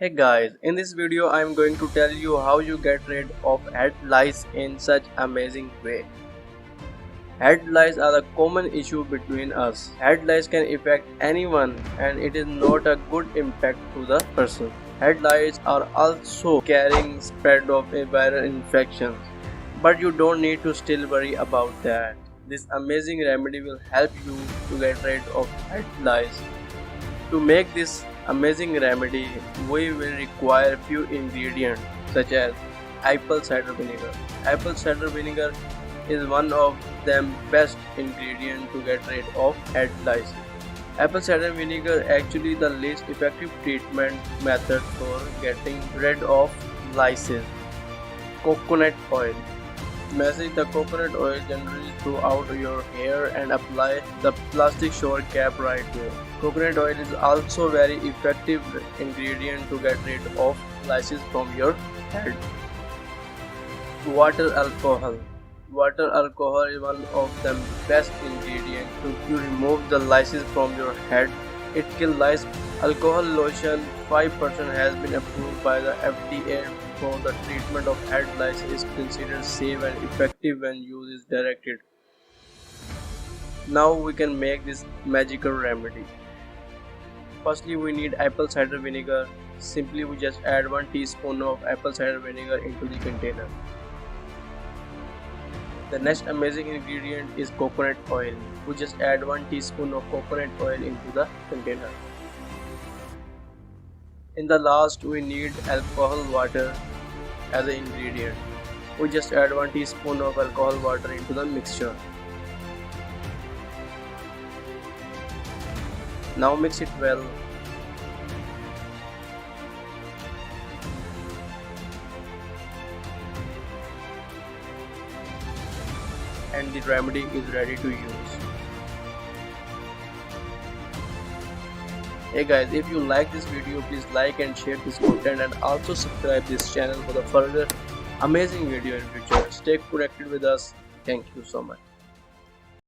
Hey guys, in this video I am going to tell you how you get rid of head lice in such amazing way. Head lice are a common issue between us. Head lice can affect anyone and it is not a good impact to the person. Head lice are also carrying spread of a viral infections, but you don't need to still worry about that. This amazing remedy will help you to get rid of head lice. To make this amazing remedy, we will require few ingredients such as apple cider vinegar. Apple cider vinegar is one of the best ingredient to get rid of head lice. Apple cider vinegar actually the least effective treatment method for getting rid of lice. Coconut oil. Massage the coconut oil generally throughout your hair and apply the plastic shower cap right there. Coconut oil is also very effective ingredient to get rid of lice from your head. Water alcohol. Water alcohol is one of the best ingredients to remove the lice from your head. It kills lice. Alcohol lotion 5% has been approved by the FDA for the treatment of head lice is considered safe and effective when use is directed. Now we can make this magical remedy. Firstly, we need apple cider vinegar. Simply we just add 1 teaspoon of apple cider vinegar into the container. The next amazing ingredient is coconut oil. We just add 1 teaspoon of coconut oil into the container. In the last, we need alcohol water as an ingredient. We just add 1 teaspoon of alcohol water into the mixture. Now mix it well. And the remedy is ready to use. Hey guys, if you like this video, please like and share this content and also subscribe this channel for the further amazing video in future. Stay connected with us. Thank you so much.